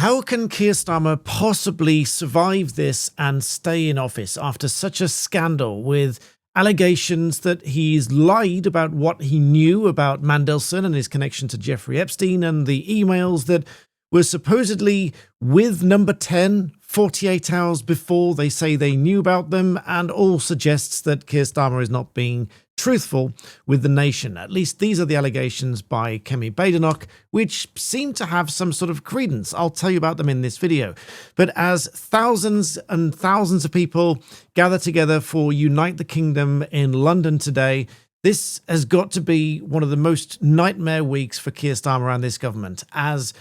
How can Keir Starmer possibly survive this and stay in office after such a scandal with allegations that he's lied about what he knew about Mandelson and his connection to Jeffrey Epstein, and the emails that were supposedly with number 10 48 hours before they say they knew about them, and all suggests that Keir Starmer is not being truthful with the nation. At least these are the allegations by Keir Starmer, which seem to have some sort of credence. I'll tell you about them in this video. But as thousands and thousands of people gather together for Unite the Kingdom in London today, this has got to be one of the most nightmare weeks for Keir Starmer and this government, as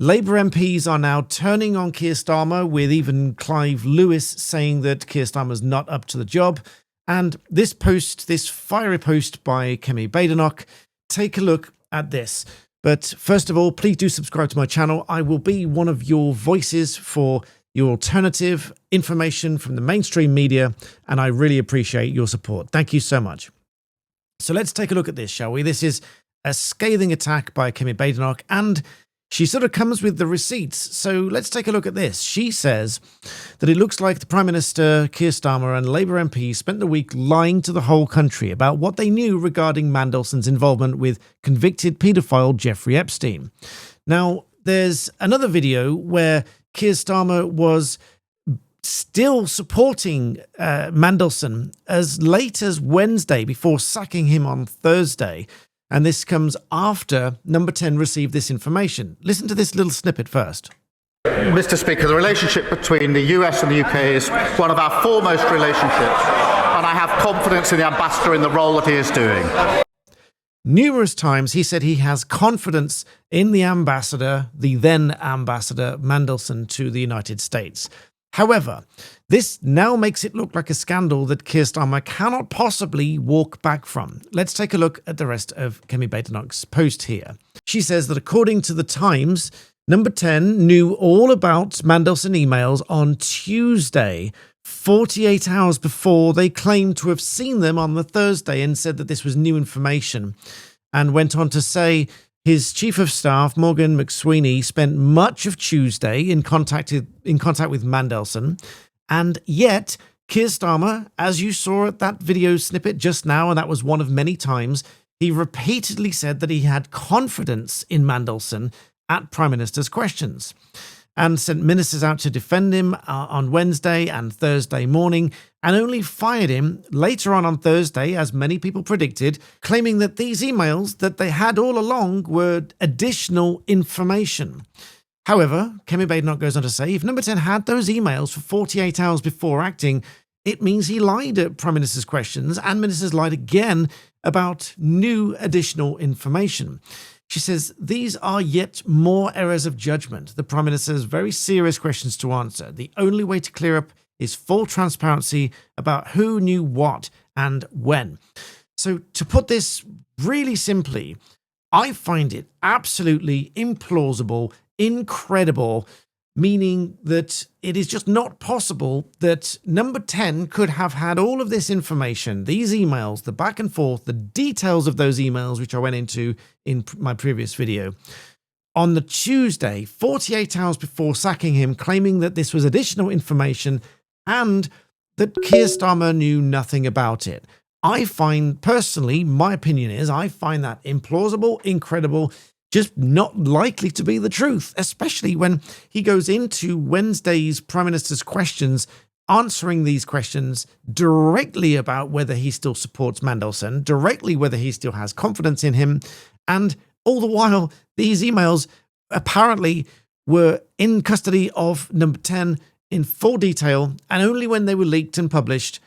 Labour MPs are now turning on Keir Starmer, with even Clive Lewis saying that Keir Starmer's not up to the job. And this post, this fiery post by Keir Starmer, take a look at this. But first of all, please do subscribe to my channel. I will be one of your voices for your alternative information from the mainstream media, and I really appreciate your support. Thank you so much. So let's take a look at this, shall we? This is a scathing attack by Keir Starmer, and she sort of comes with the receipts. So let's take a look at this. She says that it looks like the Prime Minister, Keir Starmer, and Labour MPs spent the week lying to the whole country about what they knew regarding Mandelson's involvement with convicted paedophile Jeffrey Epstein. Now, there's another video where Keir Starmer was still supporting Mandelson as late as Wednesday before sacking him on Thursday. And this comes after Number 10 received this information. Listen to this little snippet first. Mr. Speaker, the relationship between the US and the UK is one of our foremost relationships, and I have confidence in the ambassador in the role that he is doing. Numerous times he said he has confidence in the ambassador, the then ambassador Mandelson to the United States. However, this now makes it look like a scandal that Keir Starmer cannot possibly walk back from. Let's take a look at the rest of Keir Starmer's post here. She says that according to the Times, Number 10 knew all about Mandelson emails on Tuesday, 48 hours before they claimed to have seen them on the Thursday, and said that this was new information, and went on to say his chief of staff, Morgan McSweeney, spent much of Tuesday in contact with Mandelson, and yet Keir Starmer, as you saw at that video snippet just now, and that was one of many times, he repeatedly said that he had confidence in Mandelson at Prime Minister's questions, and sent ministers out to defend him on Wednesday and Thursday morning, and only fired him later on Thursday, as many people predicted, claiming that these emails that they had all along were additional information. However, Keir Starmer goes on to say, if Number 10 had those emails for 48 hours before acting, it means he lied at Prime Minister's questions, and ministers lied again about new additional information. She says, these are yet more errors of judgment. The Prime Minister has very serious questions to answer. The only way to clear up is full transparency about who knew what and when. So to put this really simply, I find it absolutely implausible, incredible, meaning that it is just not possible that Number 10 could have had all of this information, these emails, the back and forth, the details of those emails, which I went into in my previous video, on the Tuesday, 48 hours before sacking him, claiming that this was additional information and that Keir Starmer knew nothing about it. I find, personally, my opinion is, I find that implausible, incredible, just not likely to be the truth, especially when he goes into Wednesday's Prime Minister's questions, answering these questions directly about whether he still supports Mandelson, directly whether he still has confidence in him, and all the while, these emails apparently were in custody of Number 10 in full detail, and only when they were leaked and published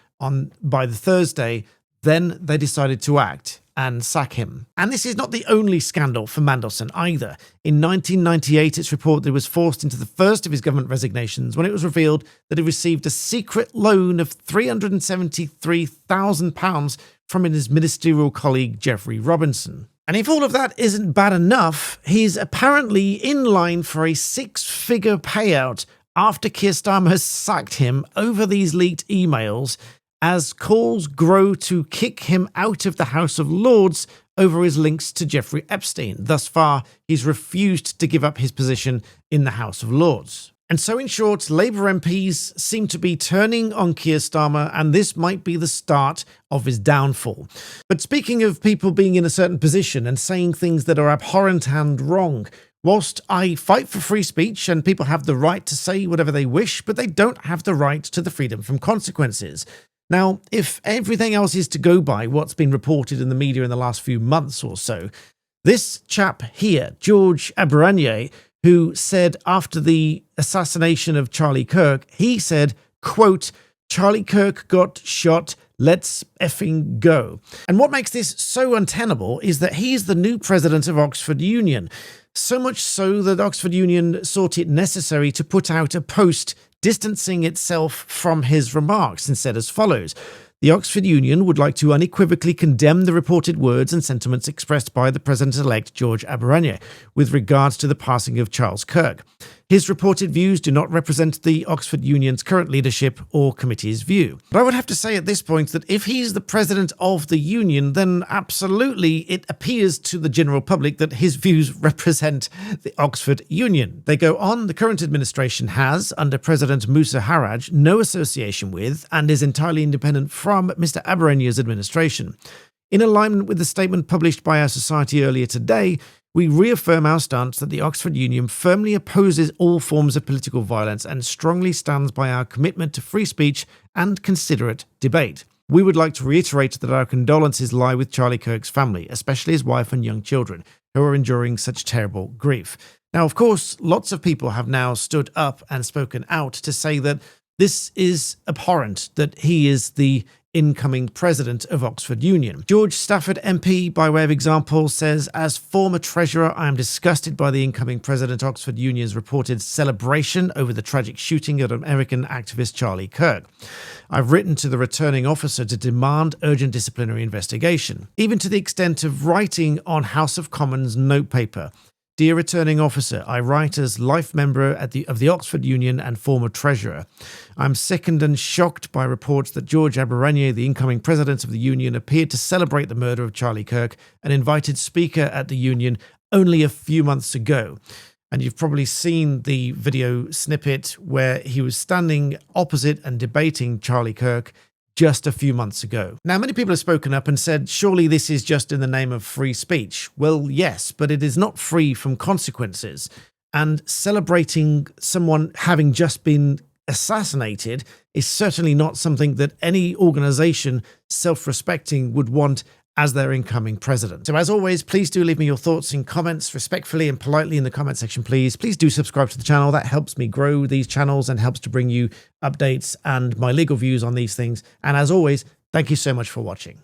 by the Thursday, then they decided to act and sack him. And this is not the only scandal for Mandelson either. In 1998, it's reported that he was forced into the first of his government resignations when it was revealed that he received a secret loan of £373,000 from his ministerial colleague Jeffrey Robinson. And if all of that isn't bad enough, he's apparently in line for a six-figure payout after Keir Starmer has sacked him over these leaked emails, as calls grow to kick him out of the House of Lords over his links to Jeffrey Epstein. Thus far, he's refused to give up his position in the House of Lords. And so, in short, Labour MPs seem to be turning on Keir Starmer, and this might be the start of his downfall. But speaking of people being in a certain position and saying things that are abhorrent and wrong, whilst I fight for free speech and people have the right to say whatever they wish, but they don't have the right to the freedom from consequences. Now, if everything else is to go by what's been reported in the media in the last few months or so, this chap here, George Aberranier, who said after the assassination of Charlie Kirk, he said, quote, "Charlie Kirk got shot, let's effing go." And what makes this so untenable is that he's the new president of Oxford Union. So much so that Oxford Union thought it necessary to put out a post distancing itself from his remarks and said as follows: "The Oxford Union would like to unequivocally condemn the reported words and sentiments expressed by the President-elect George Aberranier with regards to the passing of Charles Kirk. His reported views do not represent the Oxford Union's current leadership or committee's view." But I would have to say at this point that if he's the president of the union, then absolutely it appears to the general public that his views represent the Oxford Union. They go on, "The current administration has, under President Musa Haraj, no association with and is entirely independent from Mr. Aberranier's administration. In alignment with the statement published by our society earlier today, we reaffirm our stance that the Oxford Union firmly opposes all forms of political violence and strongly stands by our commitment to free speech and considerate debate. We would like to reiterate that our condolences lie with Charlie Kirk's family, especially his wife and young children, who are enduring such terrible grief." Now, of course, lots of people have now stood up and spoken out to say that this is abhorrent, that he is the incoming president of Oxford Union. George Stafford MP, by way of example, says, "As former treasurer, I am disgusted by the incoming president Oxford Union's reported celebration over the tragic shooting of American activist Charlie Kirk. I've written to the returning officer to demand urgent disciplinary investigation, even to the extent of writing on House of Commons notepaper. Dear returning officer, I write as life member of the Oxford Union and former treasurer. I'm sickened and shocked by reports that George Aberranier, the incoming president of the union, appeared to celebrate the murder of Charlie Kirk, an invited speaker at the union, only a few months ago." And you've probably seen the video snippet where he was standing opposite and debating Charlie Kirk just a few months ago. Now, many people have spoken up and said, surely this is just in the name of free speech. Well, yes, but it is not free from consequences. And celebrating someone having just been assassinated is certainly not something that any organization self-respecting would want as their incoming president. So as always, please do leave me your thoughts and comments respectfully and politely in the comment section, please. Please do subscribe to the channel. That helps me grow these channels and helps to bring you updates and my legal views on these things. And as always, thank you so much for watching.